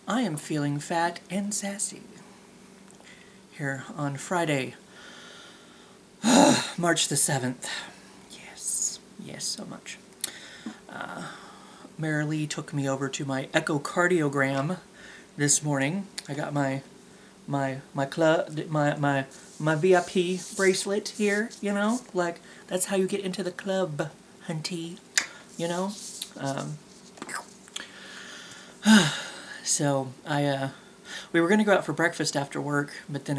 I am feeling fat and sassy here on Friday, March the 7th. Yes, so much. Mary Lee took me over to my echocardiogram this morning. I got my club, my VIP bracelet here, you know, like that's how you get into the club, hunty, you know. Um, so we were gonna go out for breakfast after work, but then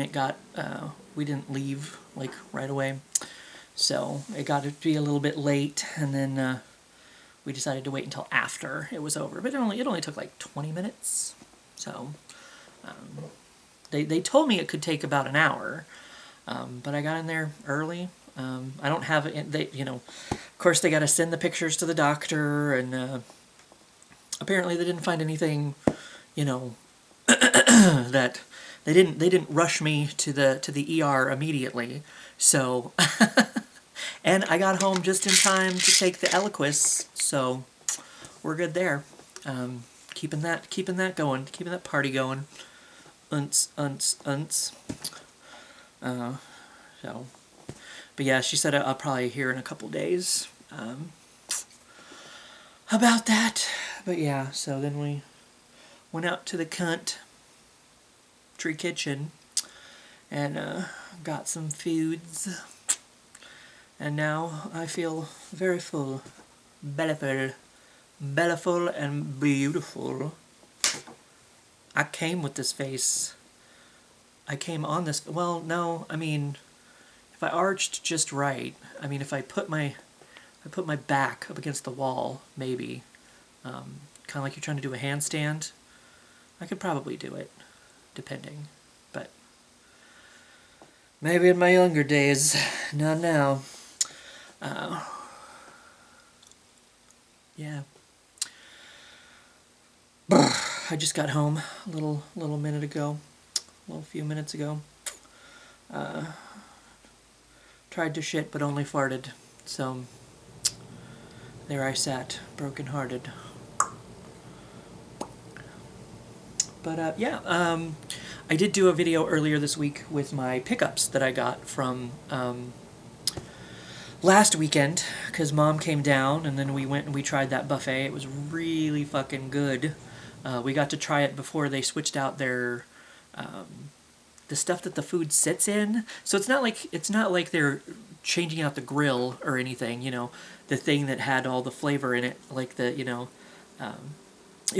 we didn't leave like right away, so it got to be a little bit late, and then we decided to wait until after it was over. But it only took like 20 minutes, so. They told me it could take about an hour, but I got in there early. I don't have it. Of course, they got to send the pictures to the doctor, and apparently they didn't find anything, that they didn't rush me to the ER immediately. So, and I got home just in time to take the Eliquis, so we're good there. Keeping that going, keeping that party going. Unts. So, but yeah, she said I'll probably hear in a couple days about that. But yeah, so then we went out to the country kitchen and got some foods, and now I feel very full, bellaful and beautiful. I came with this face. I came on this. Well, no, I mean, if I arched just right, I mean, if I put my back up against the wall, maybe, kind of like you're trying to do a handstand, I could probably do it, depending. But maybe in my younger days, not now. Yeah. I just got home a little minute ago, a few minutes ago. Tried to shit, but only farted. So there I sat, broken-hearted. But yeah, I did do a video earlier this week with my pickups that I got from last weekend, because Mom came down, and then we went and we tried that buffet. It was really fucking good. We got to try it before they switched out their the stuff that the food sits in. So it's not like they're changing out the grill or anything. The thing that had all the flavor in it, like it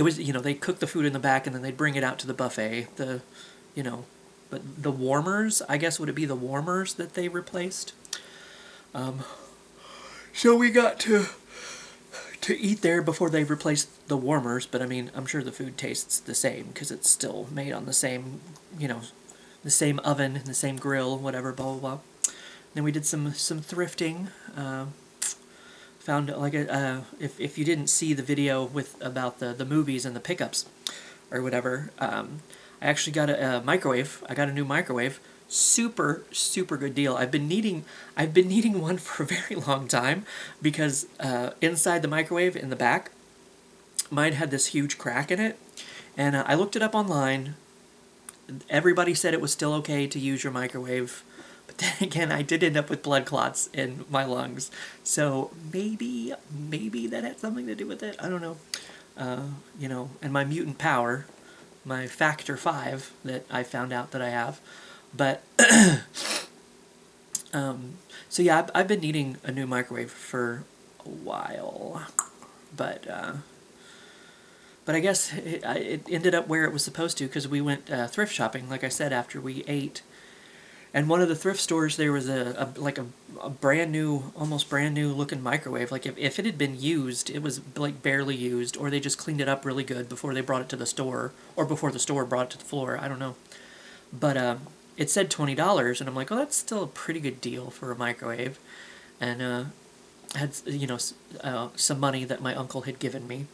was they cook the food in the back and then they'd bring it out to the buffet. But the warmers, I guess, would it be the warmers that they replaced? So we got to eat there before they replaced the warmers, but I mean, I'm sure the food tastes the same because it's still made on the same, the same oven, the same grill, whatever, blah, blah, blah. Then we did some thrifting. Found like if you didn't see the video about the movies and the pickups or whatever, I actually got a microwave. I got a new microwave. Super good deal. I've been needing one for a very long time because inside the microwave in the back, mine had this huge crack in it, and I looked it up online. Everybody said it was still okay to use your microwave, but then again, I did end up with blood clots in my lungs, so maybe that had something to do with it. I don't know. And my mutant power, my factor 5 that I found out that I have. But, so yeah, I've been needing a new microwave for a while, but I guess it ended up where it was supposed to, because we went thrift shopping, like I said, after we ate, and one of the thrift stores, there was a brand new, almost brand new looking microwave. Like if it had been used, it was like barely used, or they just cleaned it up really good before they brought it to the store, or before the store brought it to the floor, I don't know, but it said $20, and I'm like, oh, that's still a pretty good deal for a microwave, and had some money that my uncle had given me,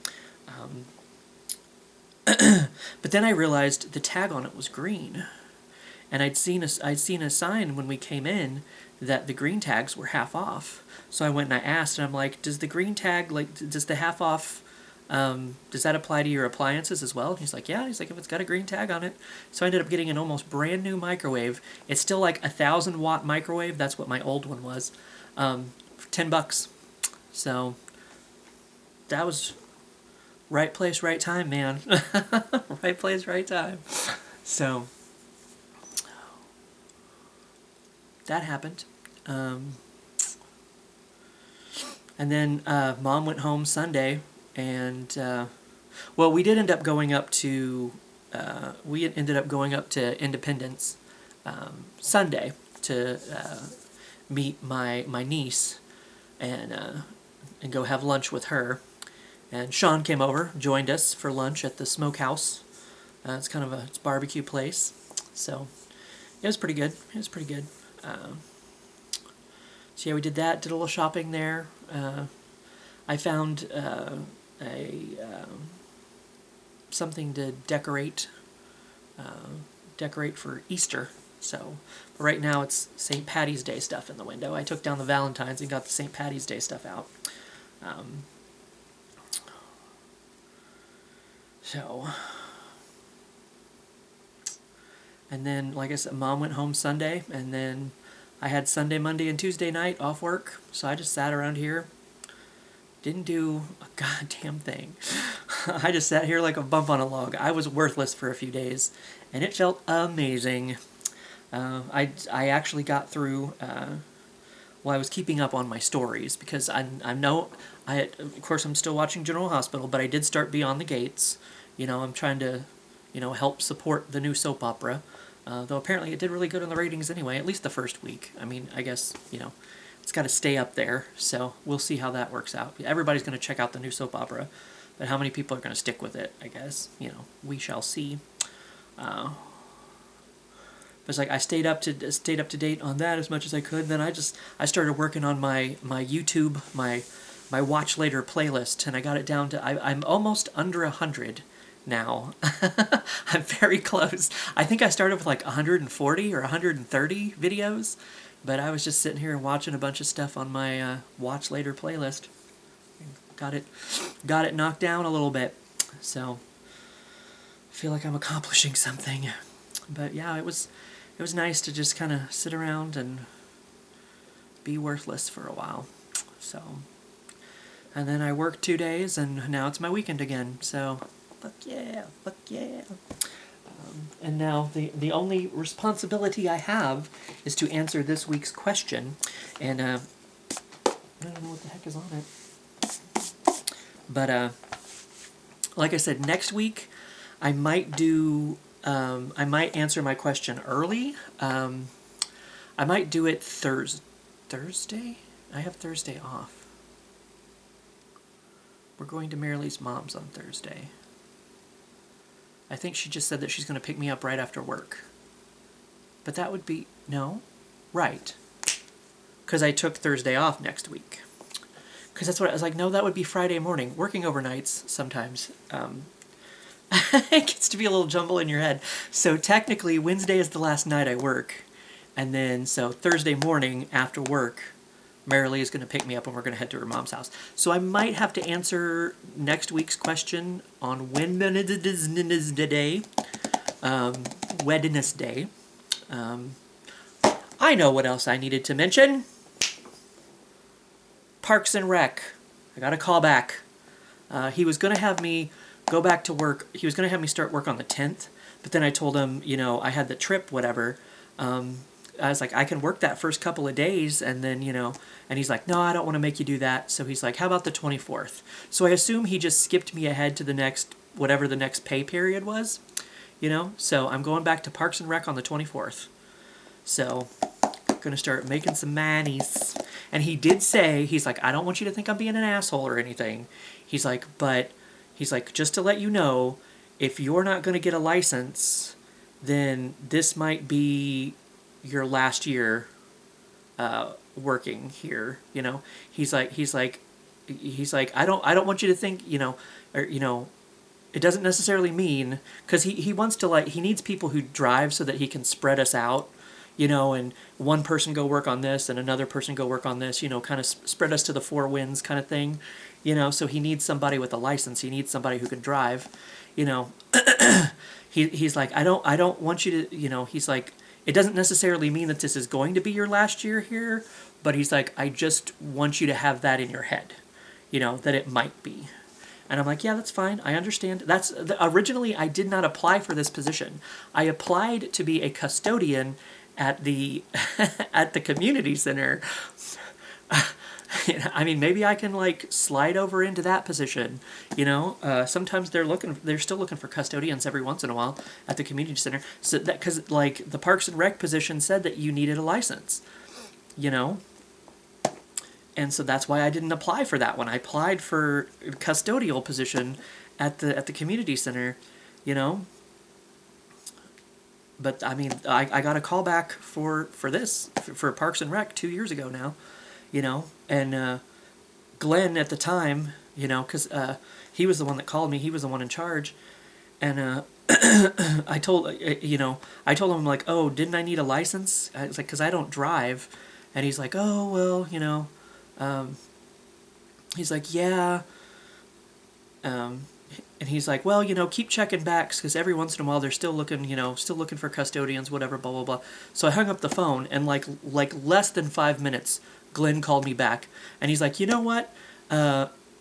but then I realized the tag on it was green, and I'd seen a sign when we came in that the green tags were half off. So I went and I asked, and I'm like, does the green tag, like, does the half off Does that apply to your appliances as well? And he's like, yeah. He's like, if it's got a green tag on it. So I ended up getting an almost brand new microwave. It's still like 1,000-watt microwave. That's what my old one was. For $10. So that was right place, right time, man. Right place, right time. So that happened. And then Mom went home Sunday, and well, we did end up going up to Independence Sunday to meet my niece and go have lunch with her. And Sean came over, joined us for lunch at the Smokehouse. It's kind of it's barbecue place, so it was pretty good. It was pretty good. So yeah, we did that. Did a little shopping there. I found something to decorate for Easter. So, but right now it's St. Patty's Day stuff in the window. I took down the Valentine's and got the St. Patty's Day stuff out. So, and then, like I said, Mom went home Sunday, and then I had Sunday, Monday, and Tuesday night off work, so I just sat around here, didn't do a goddamn thing. I just sat here like a bump on a log. I was worthless for a few days, and it felt amazing. I actually got through. Well, I was keeping up on my stories because of course I'm still watching General Hospital, but I did start Beyond the Gates. I'm trying to, help support the new soap opera. Though apparently it did really good on the ratings anyway, at least the first week. I mean, I guess, it's got to stay up there, so we'll see how that works out. Everybody's going to check out the new soap opera, but how many people are going to stick with it, I guess, we shall see. But it's like I stayed up to date on that as much as I could. Then I started working on my YouTube, my watch later playlist, and I got it down to I'm almost under 100 now. I'm very close. I think I started with like 140 or 130 videos, but I was just sitting here and watching a bunch of stuff on my watch later playlist. Got it knocked down a little bit, so I feel like I'm accomplishing something. But yeah, it was nice to just kind of sit around and be worthless for a while. So, and then I worked 2 days, and now it's my weekend again. So, fuck yeah. And now the only responsibility I have is to answer this week's question. And I don't know what the heck is on it. But like I said, next week I might answer my question early. I might do it Thursday? I have Thursday off. We're going to Marilee's mom's on Thursday. I think she just said that she's going to pick me up right after work. But that would be... No? Right. Because I took Thursday off next week. Because that's what I was like, no, that would be Friday morning. Working overnights sometimes. It gets to be a little jumble in your head. So technically, Wednesday is the last night I work. And then, so Thursday morning after work, Marilee is going to pick me up and we're going to head to her mom's house. So I might have to answer next week's question on Wednesday. Wednesday. I know what else I needed to mention. Parks and Rec. I got a call back. He was going to have me go back to work. He was going to have me start work on the 10th. But then I told him, I had the trip, whatever. I was like, I can work that first couple of days, and then, and he's like, no, I don't want to make you do that. So he's like, how about the 24th? So I assume he just skipped me ahead to the next, whatever the next pay period was, So I'm going back to Parks and Rec on the 24th. So I'm going to start making some manies. And he did say, he's like, I don't want you to think I'm being an asshole or anything. He's like, just to let you know, if you're not going to get a license, then this might be your last year working here, He's like, I don't want you to think, it doesn't necessarily mean, because he wants to, he needs people who drive so that he can spread us out, and one person go work on this and another person go work on this, kind of spread us to the four winds kind of thing, so he needs somebody with a license. He needs somebody who can drive, you know. He's like, I don't want you to, he's like, it doesn't necessarily mean that this is going to be your last year here, but he's like, I just want you to have that in your head, that it might be. And I'm like, yeah, that's fine. I understand. Originally, I did not apply for this position. I applied to be a custodian at the at the community center. I mean, maybe I can like slide over into that position. Sometimes they're still looking for custodians every once in a while at the community center. So that, because like the Parks and Rec position said that you needed a license, and so that's why I didn't apply for that one. I applied for a custodial position at the community center, But I mean, I got a call back for Parks and Rec 2 years ago now, and Glenn at the time, because he was the one that called me. He was the one in charge, and I told him, I'm like, oh, didn't I need a license? I was like, because I don't drive, and he's like, oh well, he's like, yeah. And he's like, well, keep checking backs because every once in a while they're still looking for custodians, whatever, blah, blah, blah. So I hung up the phone, and like less than 5 minutes, Glenn called me back, and he's like, you know what?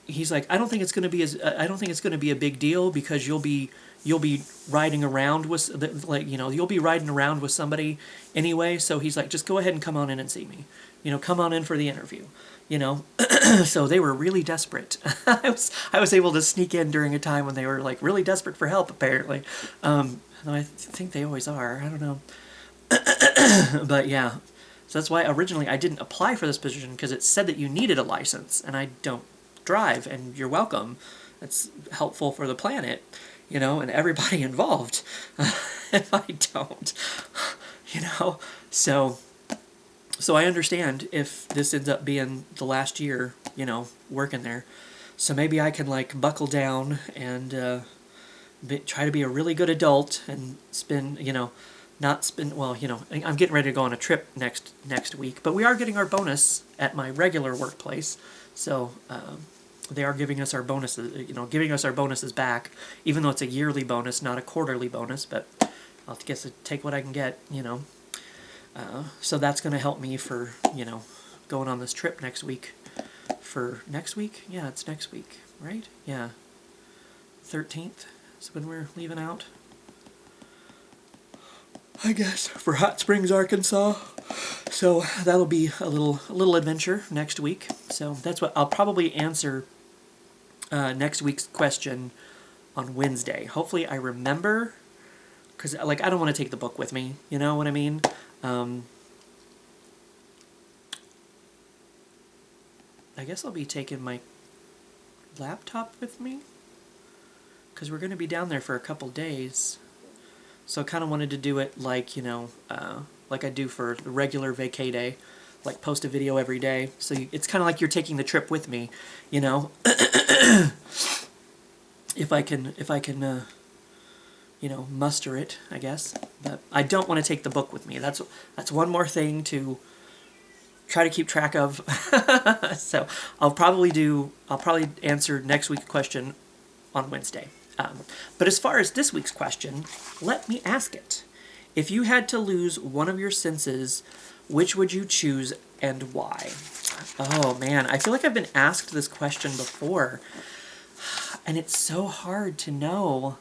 He's like, I don't think it's going to be a big deal because you'll be riding around with you'll be riding around with somebody anyway. So he's like, just go ahead and come on in and see me. Come on in for the interview. So they were really desperate. I was able to sneak in during a time when they were like really desperate for help, apparently. I think they always are. I don't know. But yeah, so that's why originally I didn't apply for this position, because it said that you needed a license, and I don't drive, and you're welcome. It's helpful for the planet, and everybody involved. If I don't, So I understand if this ends up being the last year, working there. So maybe I can like buckle down and try to be a really good adult and I'm getting ready to go on a trip next week. But we are getting our bonus at my regular workplace. So they are giving us our bonuses back, even though it's a yearly bonus, not a quarterly bonus. But I'll guess take what I can get, So that's going to help me for, going on this trip next week. For next week? Yeah, it's next week, right? Yeah. 13th is when we're leaving out, I guess, for Hot Springs, Arkansas. So that'll be a little adventure next week. So that's what I'll probably answer next week's question on Wednesday. Hopefully I remember, because I don't want to take the book with me, you know what I mean? I guess I'll be taking my laptop with me, because we're going to be down there for a couple days. So I kind of wanted to do it like, like I do for the regular vacay day, like post a video every day. So it's kind of like you're taking the trip with me, if I can, muster it, I guess. But I don't want to take the book with me. That's one more thing to try to keep track of. So I'll probably answer next week's question on Wednesday. But as far as this week's question, let me ask it. If you had to lose one of your senses, which would you choose and why? Oh man, I feel like I've been asked this question before, and it's so hard to know.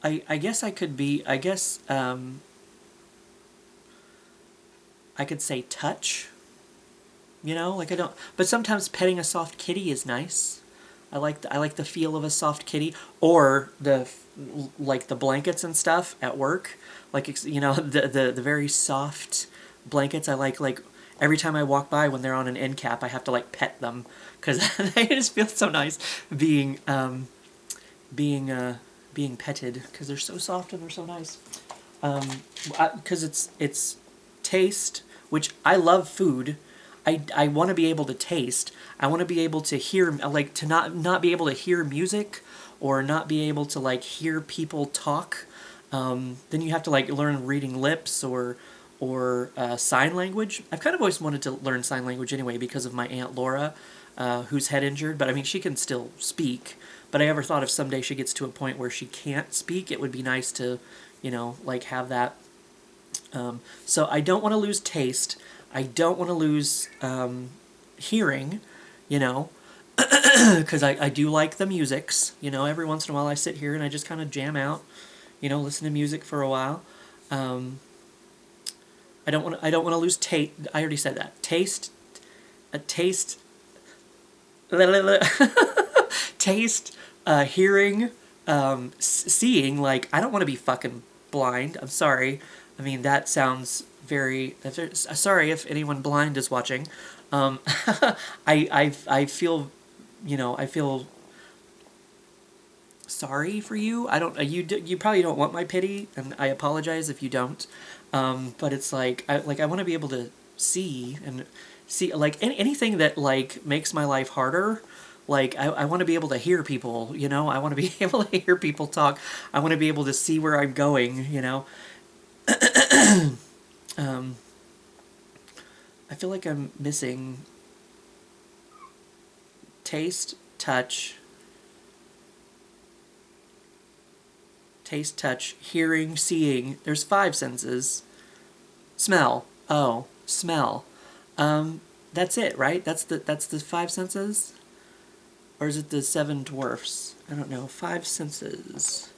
I guess I could be, I could say touch, like I don't, but sometimes petting a soft kitty is nice. I like the feel of a soft kitty, or the blankets and stuff at work, the very soft blankets. I like every time I walk by when they're on an end cap, I have to pet them, because they just feel so nice being petted, because they're so soft and they're so nice. Because it's taste, which I love food. I want to be able to taste. I want to be able to hear, like, to not be able to hear music, or not be able to, like, hear people talk. Then you have to, like, learn reading lips, or sign language. I've kind of always wanted to learn sign language anyway because of my Aunt Laura, who's head injured. But I mean, she can still speak. But I ever thought if someday she gets to a point where she can't speak, it would be nice to, you know, like, have that. So I don't want to lose taste. I don't want to lose hearing, you know, because I do like the musics. You know, every once in a while I sit here and I just kind of jam out, you know, listen to music for a while. I don't want to lose taste. I already said that. Taste, taste, taste, hearing, seeing. Like, I don't want to be fucking blind. I'm sorry. I mean, that sounds very... Sorry if anyone blind is watching. I feel, you know, I feel sorry for you. I don't... You probably don't want my pity, and I apologize if you don't. But it's like I want to be able to see, like, anything that, like, makes my life harder. Like, I want to be able to hear people, you know? I want to be able to hear people talk. I want to be able to see where I'm going, you know? I feel like I'm missing taste, touch, hearing, seeing. There's 5 senses. Smell. Oh, smell. That's it, right? That's the 5 senses? Or is it the 7 dwarfs? I don't know. 5 senses.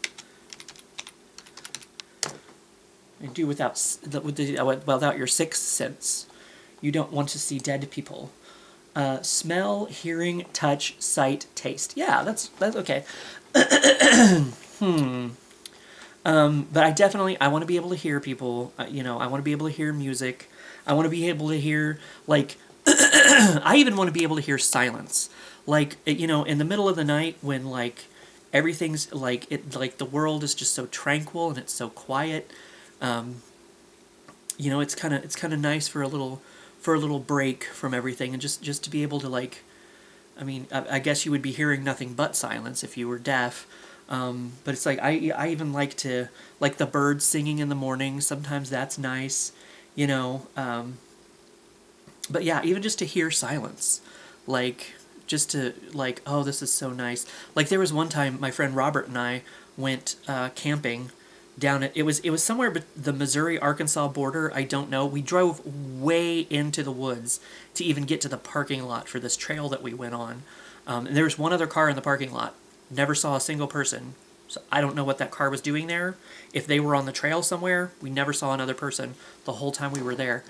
I do without your 6th sense. You don't want to see dead people. Smell, hearing, touch, sight, taste. Yeah, that's okay. But I want to be able to hear people. You know, I want to be able to hear music. I want to be able to hear, like, I even want to be able to hear silence. Like, you know, in the middle of the night when, like, everything's, like, the world is just so tranquil and it's so quiet. You know, it's kind of nice for a little break from everything, and just to be able to, like, I mean, I guess you would be hearing nothing but silence if you were deaf. But it's like, I even like to, like, the birds singing in the morning. Sometimes that's nice, you know. But yeah, even just to hear silence, like, just to, like, oh, this is so nice. Like, there was one time my friend Robert and I went camping down at, it was somewhere but the Missouri-Arkansas border. I don't know. We drove way into the woods to even get to the parking lot for this trail that we went on. And there was one other car in the parking lot. Never saw a single person. So I don't know what that car was doing there. If they were on the trail somewhere, we never saw another person the whole time we were there.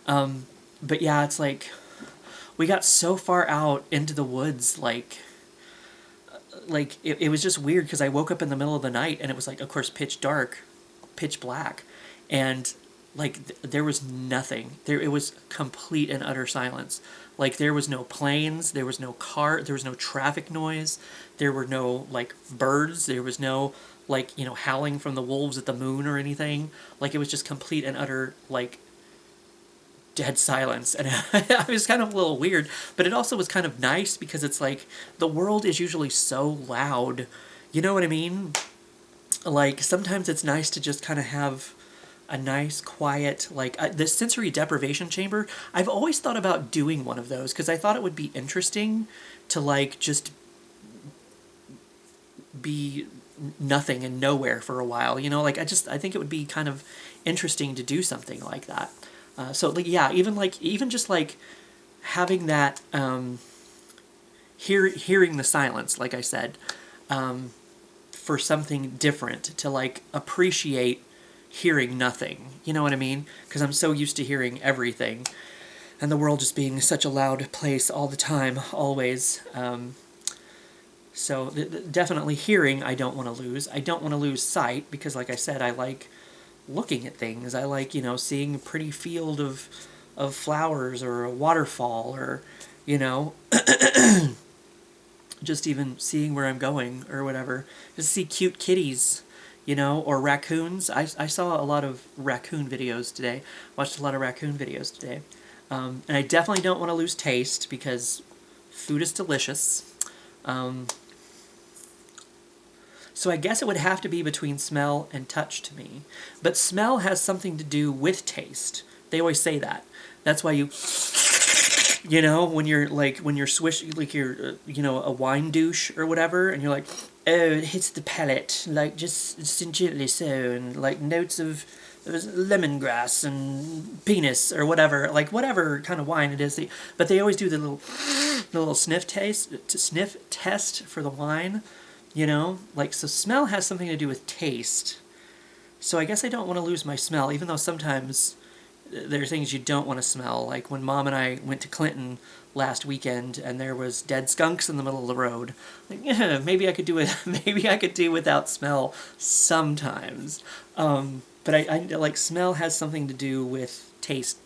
But yeah, it's like, we got so far out into the woods, like it was just weird because I woke up in the middle of the night and it was, like, of course, pitch dark, pitch black, and, like, there was nothing. It was complete and utter silence. Like, there was no planes, there was no car, there was no traffic noise, there were no, like, birds, there was no, like, you know, howling from the wolves at the moon or anything. Like, it was just complete and utter, like, dead silence. And I was kind of a little weird, but it also was kind of nice because it's like, the world is usually so loud. You know what I mean? Like, sometimes it's nice to just kind of have a nice, quiet, like, the sensory deprivation chamber. I've always thought about doing one of those because I thought it would be interesting to, like, just be nothing and nowhere for a while. You know, like, I think it would be kind of interesting to do something like that. So, like, yeah, even just, like, having that, hearing the silence, like I said, for something different, to, like, appreciate hearing nothing. You know what I mean? Because I'm so used to hearing everything, and the world just being such a loud place all the time, always. So definitely hearing I don't want to lose. I don't want to lose sight because, like I said, I like looking at things. I like, you know, seeing a pretty field of flowers or a waterfall, or, you know, just even seeing where I'm going or whatever. Just see cute kitties, you know, or raccoons. I saw a lot of raccoon videos today. Watched a lot of raccoon videos today. And I definitely don't want to lose taste because food is delicious. So I guess it would have to be between smell and touch to me. But smell has something to do with taste. They always say that. That's why you know, when you're swishing, like you're, a wine douche or whatever, and you're like, oh, it hits the palate, like just gently so, and like notes of lemongrass and penis or whatever, like whatever kind of wine it is. But they always do the little sniff test for the wine, like, so smell has something to do with taste. So I guess I don't want to lose my smell, even though sometimes there are things you don't want to smell, like when Mom and I went to Clinton last weekend and there was dead skunks in the middle of the road. Like, yeah, maybe I could do it. Maybe I could do without smell sometimes. But I like, smell has something to do with taste.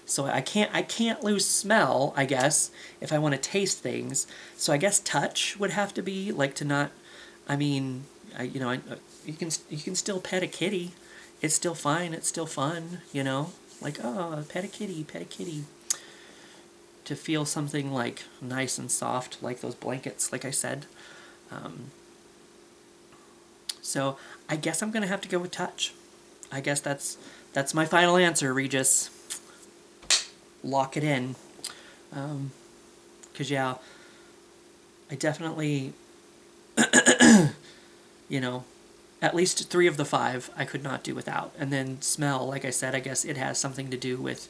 So I can't lose smell, I guess, if I want to taste things. So I guess touch would have to be, like, to not. I mean, you can still pet a kitty. It's still fine. It's still fun. Like, oh, pet a kitty. To feel something, like, nice and soft, like those blankets, like I said. So I guess I'm going to have to go with touch. I guess that's my final answer, Regis. Lock it in. 'Cause, yeah, I definitely, at least 3 of the 5 I could not do without. And then smell, like I said, I guess it has something to do with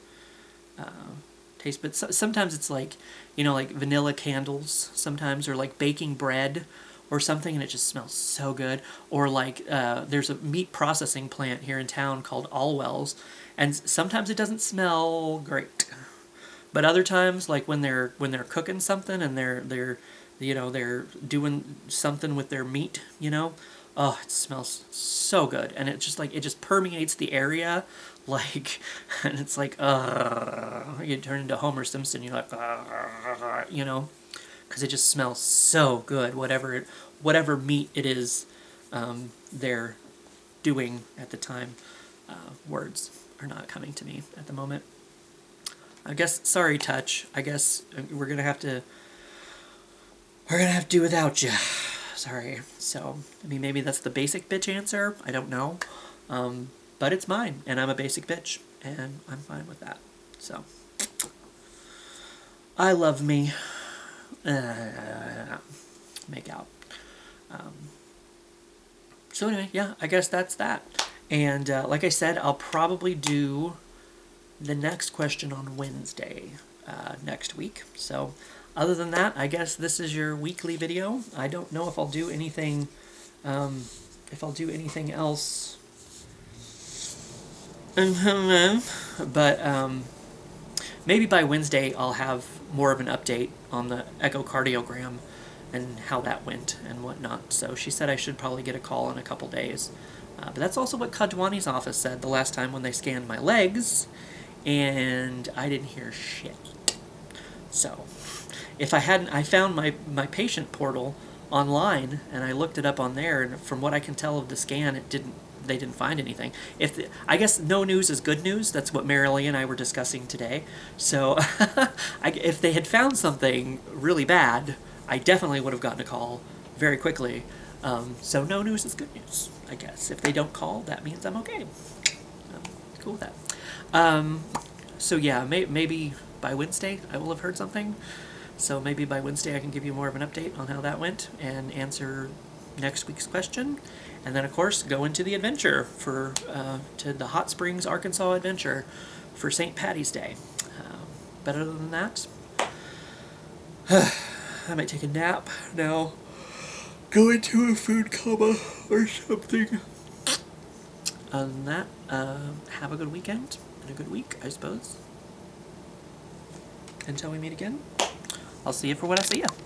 taste. But sometimes it's like, like vanilla candles sometimes, or like baking bread or something, and it just smells so good. Or like there's a meat processing plant here in town called Allwell's, and sometimes it doesn't smell great. But other times, like when they're cooking something and they're doing something with their meat, oh, it smells so good, and it just permeates the area, like, and it's like, you turn into Homer Simpson. You're like, because it just smells so good. Whatever meat it is, they're doing at the time. Words are not coming to me at the moment. I guess, sorry, touch. I guess we're gonna have to do without you. Sorry. So, I mean, maybe that's the basic bitch answer. I don't know. But it's mine, and I'm a basic bitch, and I'm fine with that. So, I love me. Make out. So anyway, yeah, I guess that's that. And like I said, I'll probably do the next question on Wednesday next week. So other than that, I guess this is your weekly video. I don't know if I'll do anything else. But maybe by Wednesday I'll have more of an update on the echocardiogram and how that went and whatnot. So she said I should probably get a call in a couple days. But that's also what Kadwani's office said the last time when they scanned my legs, and I didn't hear shit. So if I found my patient portal online and I looked it up on there, and from what I can tell of the scan, they didn't find anything. I guess no news is good news. That's what Marilee and I were discussing today. So if they had found something really bad, I definitely would have gotten a call very quickly. So no news is good news, I guess. If they don't call, that means I'm okay. Cool with that. So yeah, maybe by Wednesday I will have heard something. So maybe by Wednesday I can give you more of an update on how that went and answer next week's question. And then, of course, go into the adventure to the Hot Springs, Arkansas adventure for St. Patty's Day. But other than that, I might take a nap now, go into a food coma or something. Other than that, have a good weekend and a good week, I suppose. Until we meet again, I'll see you for when I see you.